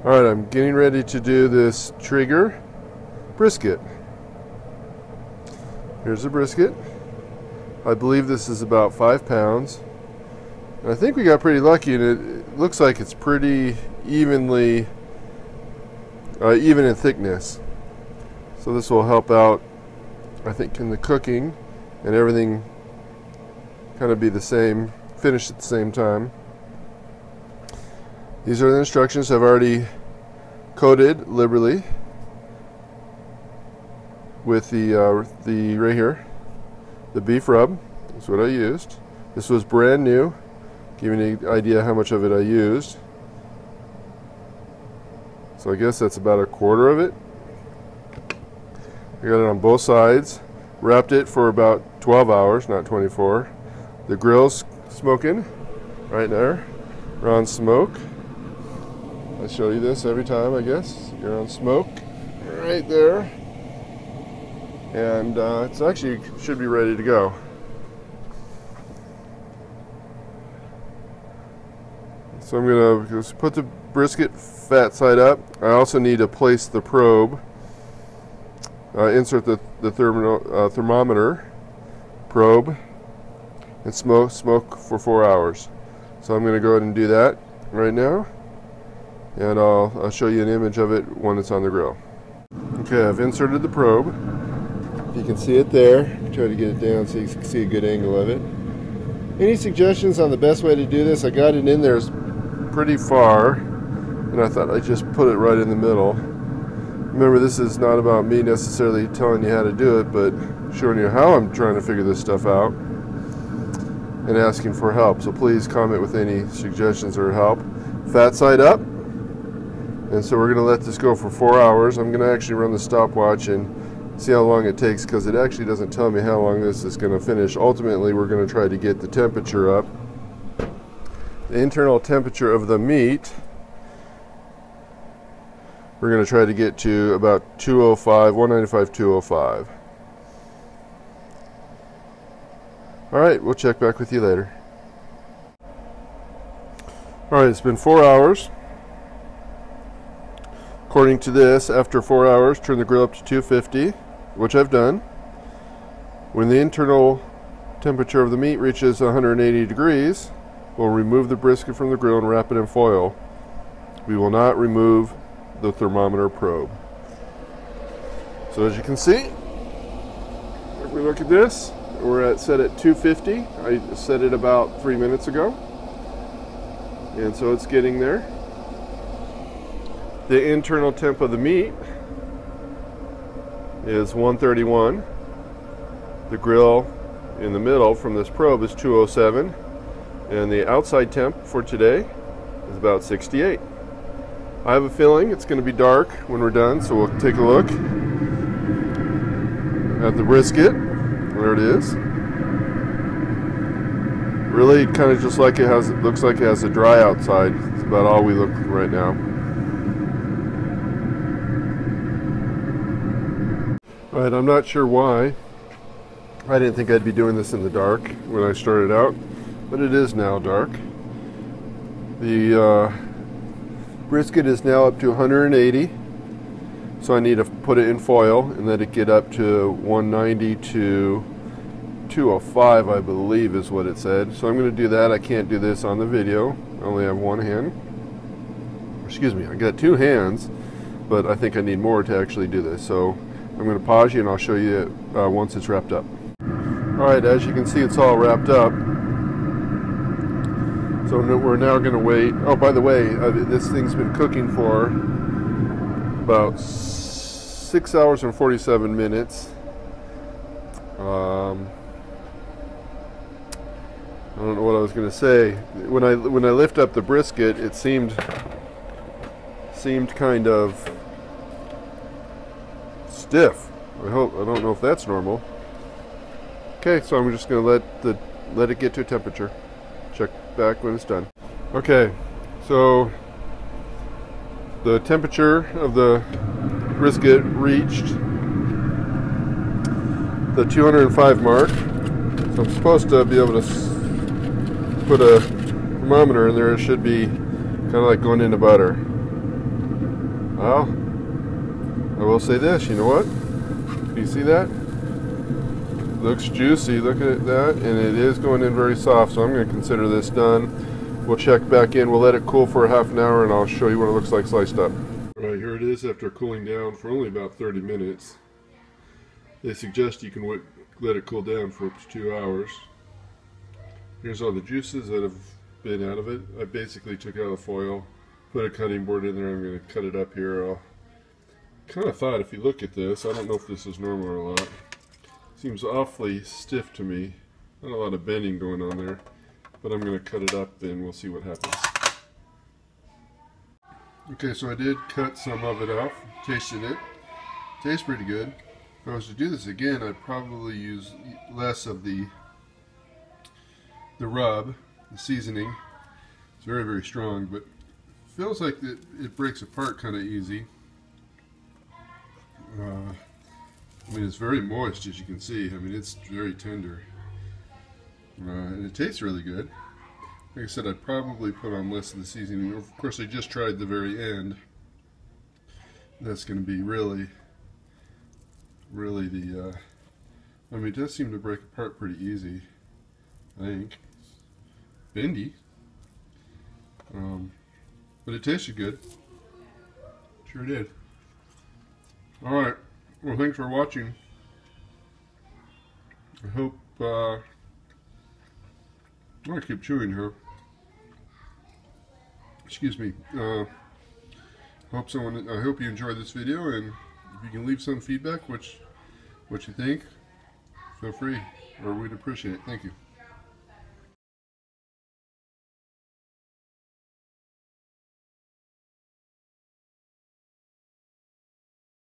Alright, I'm getting ready to do this Traeger brisket. Here's a brisket. I believe this is about 5 pounds. And I think we got pretty lucky, and it looks like it's pretty even in thickness. So this will help out, I think, in the cooking, and everything kind of be the same, finished at the same time. These are the instructions I've already coated liberally with the right here, the beef rub. That's what I used. This was brand new. Give you an idea how much of it I used. So I guess that's about a quarter of it. I got it on both sides. Wrapped it for about 12 hours, not 24. The grill's smoking right there. We're on smoke. I show you this every time, I guess. You're on smoke right there. And it's actually should be ready to go. So I'm going to put the brisket fat side up. I also need to place the probe. Insert the thermometer probe and smoke for 4 hours. So I'm going to go ahead and do that right now. And I'll show you an image of it when it's on the grill. Okay, I've inserted the probe. You can see it there. Try to get it down so you can see a good angle of it. Any suggestions on the best way to do this? I got it in there pretty far, and I thought I'd just put it right in the middle. Remember, this is not about me necessarily telling you how to do it, but showing you how I'm trying to figure this stuff out and asking for help. So please comment with any suggestions or help. Fat side up. And so we're going to let this go for 4 hours. I'm going to actually run the stopwatch and see how long it takes, because it actually doesn't tell me how long this is going to finish. Ultimately, we're going to try to get the temperature up. The internal temperature of the meat, we're going to try to get to about 205, 195, 205. All right, we'll check back with you later. All right, it's been 4 hours. According to this, after 4 hours, turn the grill up to 250, which I've done. When the internal temperature of the meat reaches 180 degrees, we'll remove the brisket from the grill and wrap it in foil. We will not remove the thermometer probe. So as you can see, if we look at this, we're set at 250. I set it about 3 minutes ago. And so it's getting there. The internal temp of the meat is 131. The grill in the middle from this probe is 207. And the outside temp for today is about 68. I have a feeling it's going to be dark when we're done, so we'll take a look at the brisket. There it is. Really kind of just like it looks like it has a dry outside. It's about all we look right now. Alright, I'm not sure why. I didn't think I'd be doing this in the dark when I started out, but it is now dark. The brisket is now up to 180, so I need to put it in foil and let it get up to 190 to 205, I believe is what it said. So I'm going to do that. I can't do this on the video. I only have one hand. Excuse me, I got 2 hands, but I think I need more to actually do this. So I'm going to pause you and I'll show you it once it's wrapped up. Alright, as you can see, it's all wrapped up. So we're now going to wait. Oh, by the way, this thing's been cooking for about 6 hours and 47 minutes. I don't know what I was going to say. When I lift up the brisket, it seemed kind of stiff. I don't know if that's normal. Okay, so I'm just going to let it get to a temperature. Check back when it's done. Okay, so the temperature of the brisket reached the 205 mark. So I'm supposed to be able to put a thermometer in there. It should be kind of like going into butter. Well, I will say this, you know what? You see that? Looks juicy, look at that, and it is going in very soft, so I'm going to consider this done. We'll check back in, we'll let it cool for a half an hour, and I'll show you what it looks like sliced up. Alright, here it is after cooling down for only about 30 minutes. They suggest you can let it cool down for up to 2 hours. Here's all the juices that have been out of it. I basically took out the foil, put a cutting board in there. I'm going to cut it up here. I kind of thought, if you look at this, I don't know if this is normal or not. Seems awfully stiff to me. Not a lot of bending going on there, but I'm going to cut it up and we'll see what happens. Okay, so I did cut some of it off, tasted it. Tastes pretty good. If I was to do this again, I'd probably use less of the rub, the seasoning. It's very, very strong, but feels like it breaks apart kind of easy. I mean, it's very moist, as you can see. I mean, it's very tender. And it tastes really good. Like I said, I'd probably put on less of the seasoning. Of course, I just tried the very end. That's going to be really the... I mean, it does seem to break apart pretty easy, I think. Bendy. But it tasted good. Sure did. Alright. Well, thanks for watching. I hope, I keep chewing here. Excuse me. I hope you enjoyed this video, and if you can leave some feedback, what you think, feel free, or we'd appreciate it. Thank you.